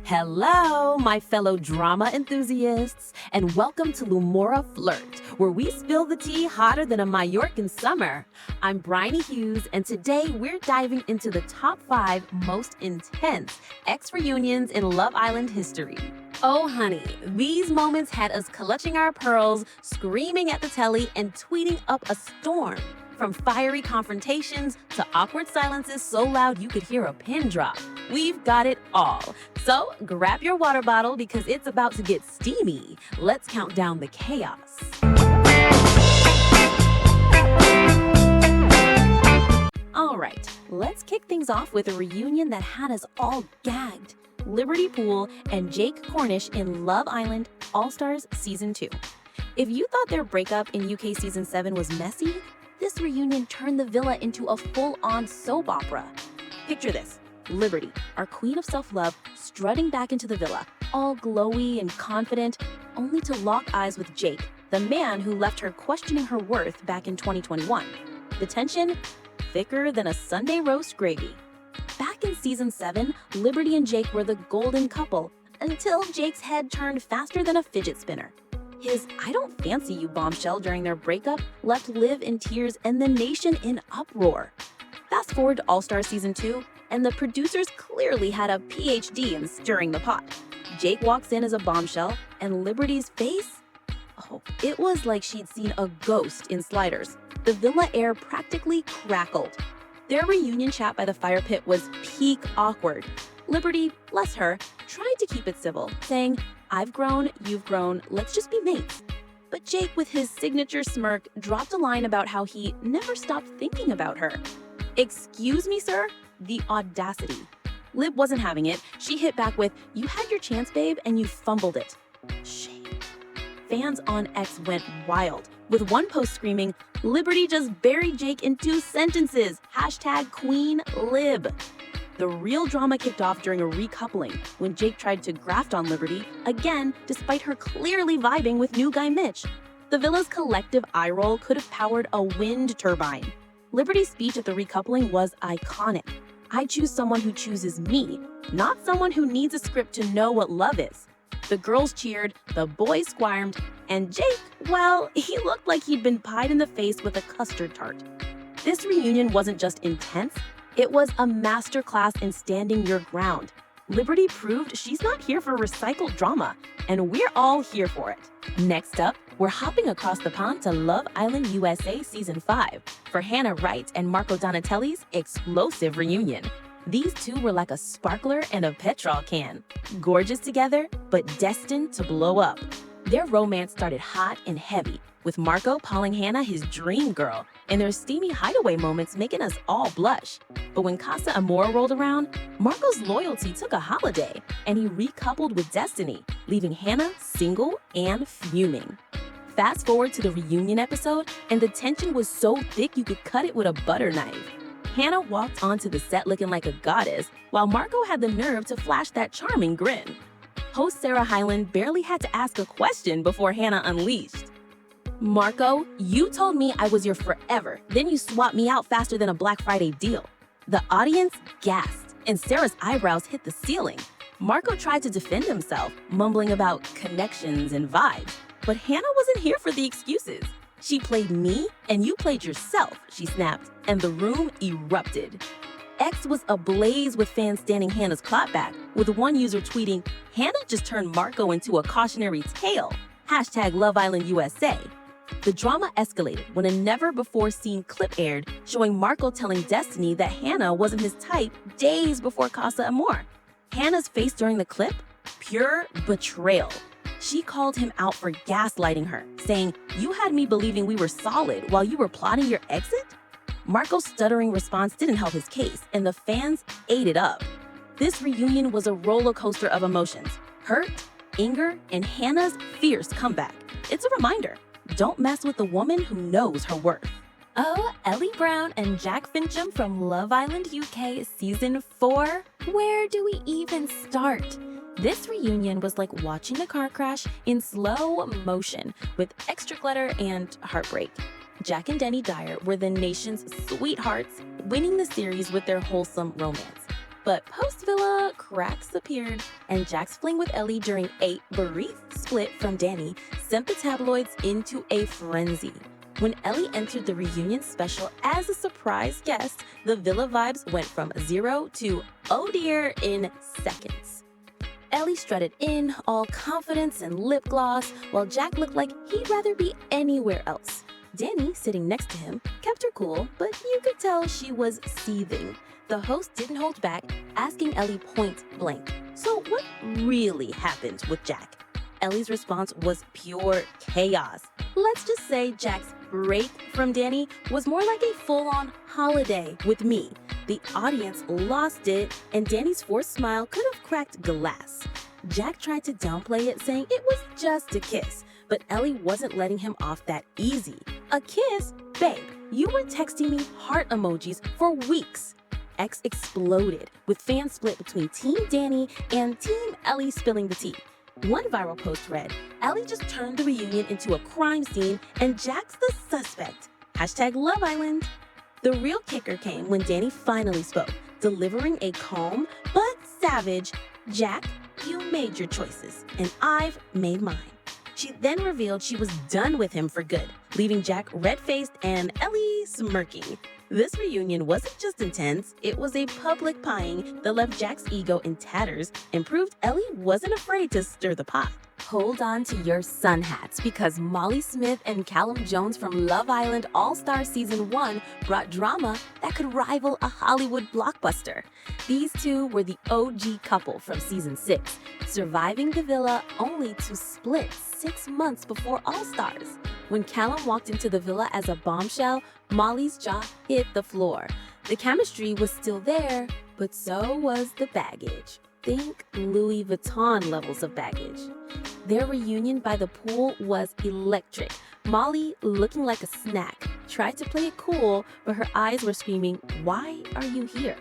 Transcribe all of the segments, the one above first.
Hello, my fellow drama enthusiasts, and welcome to Lumora Flirt, where we spill the tea hotter than a Mallorcan summer. I'm Bryony Hughes, and today we're diving into the top 5 most intense ex-reunions in Love Island history. Oh honey, these moments had us clutching our pearls, screaming at the telly, and tweeting up a storm. From fiery confrontations to awkward silences so loud you could hear a pin drop. We've got it all. So grab your water bottle because it's about to get steamy. Let's count down the chaos. All right, let's kick things off with a reunion that had us all gagged. Liberty Poole and Jake Cornish in Love Island All-Stars Season 2. If you thought their breakup in UK Season 7 was messy, this reunion turned the villa into a full-on soap opera. Picture this. Liberty, our queen of self-love, strutting back into the villa, all glowy and confident, only to lock eyes with Jake, the man who left her questioning her worth back in 2021. The tension? Thicker than a Sunday roast gravy. Back in Season 7, Liberty and Jake were the golden couple, until Jake's head turned faster than a fidget spinner. His "I don't fancy you" bombshell during their breakup left Liv in tears and the nation in uproar. Fast forward to All-Star Season 2, and the producers clearly had a PhD in stirring the pot. Jake walks in as a bombshell, and Liberty's face? Oh, it was like she'd seen a ghost in Sliders. The villa air practically crackled. Their reunion chat by the fire pit was peak awkward. Liberty, bless her, tried to keep it civil, saying, "I've grown, you've grown, let's just be mates." But Jake, with his signature smirk, dropped a line about how he never stopped thinking about her. Excuse me, sir? The audacity. Liv wasn't having it. She hit back with, "You had your chance, babe, and you fumbled it." Shame. Fans on X went wild, with one post screaming, "Liberty just buried Jake in 2 sentences. #QueenLib." The real drama kicked off during a recoupling when Jake tried to graft on Liberty, again, despite her clearly vibing with new guy Mitch. The villa's collective eye roll could have powered a wind turbine. Liberty's speech at the recoupling was iconic. "I choose someone who chooses me, not someone who needs a script to know what love is." The girls cheered, the boys squirmed, and Jake, well, he looked like he'd been pied in the face with a custard tart. This reunion wasn't just intense, it was a masterclass in standing your ground. Liberty proved she's not here for recycled drama, and we're all here for it. Next up, we're hopping across the pond to Love Island USA Season 5 for Hannah Wright and Marco Donatelli's explosive reunion. These two were like a sparkler and a petrol can. Gorgeous together, but destined to blow up. Their romance started hot and heavy, with Marco calling Hannah his dream girl, and their steamy hideaway moments making us all blush. But when Casa Amor rolled around, Marco's loyalty took a holiday, and he recoupled with Destiny, leaving Hannah single and fuming. Fast forward to the reunion episode, and the tension was so thick you could cut it with a butter knife. Hannah walked onto the set looking like a goddess, while Marco had the nerve to flash that charming grin. Host Sarah Hyland barely had to ask a question before Hannah unleashed. "Marco, you told me I was your forever, then you swapped me out faster than a Black Friday deal." The audience gasped, and Sarah's eyebrows hit the ceiling. Marco tried to defend himself, mumbling about connections and vibes, but Hannah wasn't here for the excuses. "She played me, and you played yourself," she snapped, and the room erupted. X was ablaze with fans standing Hannah's clapback, with one user tweeting, "Hannah just turned Marco into a cautionary tale. #LoveIslandUSA." The drama escalated when a never-before-seen clip aired showing Marco telling Destiny that Hannah wasn't his type days before Casa Amor. Hannah's face during the clip? Pure betrayal. She called him out for gaslighting her, saying, "You had me believing we were solid while you were plotting your exit?" Marco's stuttering response didn't help his case, and the fans ate it up. This reunion was a roller coaster of emotions. Hurt, anger, and Hannah's fierce comeback. It's a reminder. Don't mess with the woman who knows her worth. Oh, Ellie Brown and Jack Fincham from Love Island UK Season 4? Where do we even start? This reunion was like watching a car crash in slow motion with extra glitter and heartbreak. Jack and Denny Dyer were the nation's sweethearts, winning the series with their wholesome romance. But post-villa, cracks appeared, and Jack's fling with Ellie during a brief split from Danny sent the tabloids into a frenzy. When Ellie entered the reunion special as a surprise guest, the villa vibes went from 0 to oh dear in seconds. Ellie strutted in, all confidence and lip gloss, while Jack looked like he'd rather be anywhere else. Danny, sitting next to him, kept her cool, but you could tell she was seething. The host didn't hold back, asking Ellie point blank, "So what really happened with Jack?" Ellie's response was pure chaos. Let's just say Jack's break from Danny was more like a full-on holiday with me. The audience lost it, and Danny's forced smile could have cracked glass. Jack tried to downplay it, saying it was just a kiss, but Ellie wasn't letting him off that easy. A kiss? Babe, you were texting me heart emojis for weeks. X exploded, with fans split between Team Danny and Team Ellie spilling the tea. One viral post read, "Ellie just turned the reunion into a crime scene and Jack's the suspect. Hashtag Love Island." The real kicker came when Danny finally spoke, delivering a calm but savage, "Jack, you made your choices, and I've made mine." She then revealed she was done with him for good, leaving Jack red-faced and Ellie smirking. This reunion wasn't just intense, it was a public pieing that left Jack's ego in tatters and proved Ellie wasn't afraid to stir the pot. Hold on to your sun hats, because Molly Smith and Callum Jones from Love Island All-Star Season 1 brought drama that could rival a Hollywood blockbuster. These two were the OG couple from Season 6, surviving the villa only to split 6 months before All-Stars. When Callum walked into the villa as a bombshell, Molly's jaw hit the floor. The chemistry was still there, but so was the baggage. Think Louis Vuitton levels of baggage. Their reunion by the pool was electric. Molly, looking like a snack, tried to play it cool, but her eyes were screaming, "Why are you here?"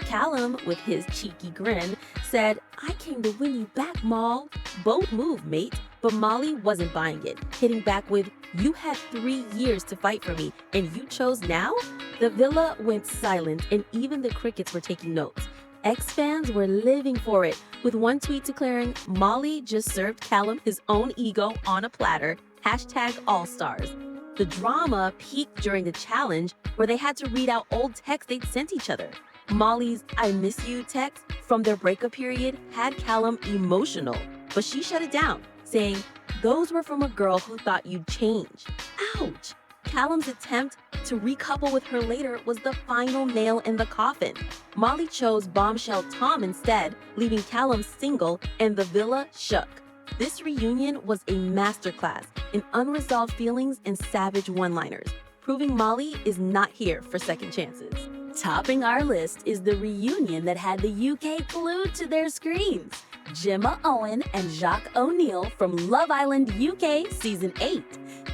Callum, with his cheeky grin, said, "I came to win you back, Moll." Bold move, mate. But Molly wasn't buying it, hitting back with, "You had 3 years to fight for me, and you chose now?" The villa went silent, and even the crickets were taking notes. X-fans were living for it, with one tweet declaring, "Molly just served Callum his own ego on a platter, hashtag All-Stars." The drama peaked during the challenge, where they had to read out old texts they'd sent each other. Molly's "I miss you" text from their breakup period had Callum emotional, but she shut it down, saying, "Those were from a girl who thought you'd change." Ouch! Callum's attempt to recouple with her later was the final nail in the coffin. Molly chose bombshell Tom instead, leaving Callum single, and the villa shook. This reunion was a masterclass in unresolved feelings and savage one-liners, proving Molly is not here for second chances. Topping our list is the reunion that had the UK glued to their screens. Gemma Owen and Jacques O'Neill from Love Island UK Season 8.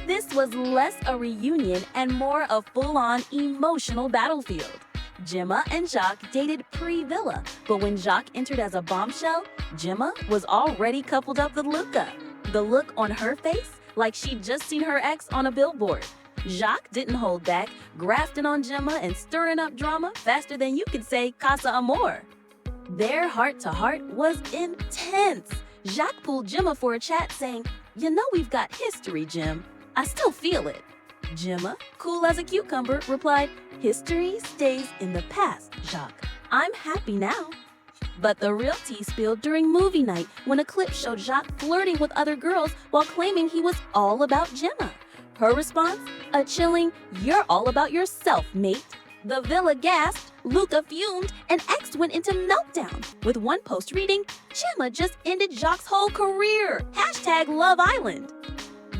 This was less a reunion and more a full-on emotional battlefield. Gemma and Jacques dated pre-villa, but when Jacques entered as a bombshell, Gemma was already coupled up with Luca. The look on her face, like she'd just seen her ex on a billboard. Jacques didn't hold back, grafting on Gemma and stirring up drama faster than you could say Casa Amor. Their heart-to-heart was intense. Jacques pulled Gemma for a chat, saying, "You know we've got history, Gem. I still feel it." Gemma, cool as a cucumber, replied, "History stays in the past, Jacques. I'm happy now." But the real tea spilled during movie night when a clip showed Jacques flirting with other girls while claiming he was all about Gemma. Her response? A chilling, "You're all about yourself, mate." The villa gasped, Luca fumed, and X went into meltdown, with one post reading, "Gemma just ended Jacques' whole career, hashtag Love Island."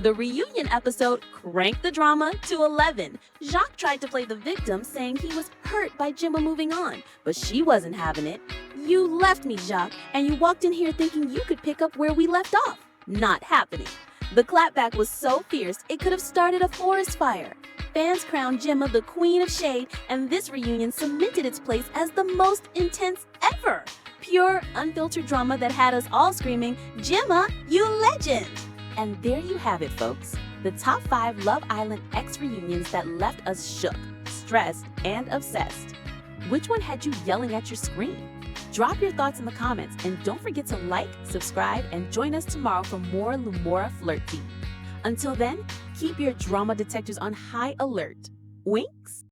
The reunion episode cranked the drama to 11. Jacques tried to play the victim, saying he was hurt by Gemma moving on, but she wasn't having it. "You left me, Jacques, and you walked in here thinking you could pick up where we left off." Not happening. The clapback was so fierce it could have started a forest fire. Fans crowned Gemma the queen of shade, and this reunion cemented its place as the most intense ever. Pure, unfiltered drama that had us all screaming, "Gemma, you legend!" And there you have it, folks. The top 5 Love Island X reunions that left us shook, stressed, and obsessed. Which one had you yelling at your screen? Drop your thoughts in the comments and don't forget to like, subscribe, and join us tomorrow for more Lumora Flirt tea. Until then, keep your drama detectors on high alert. Winks!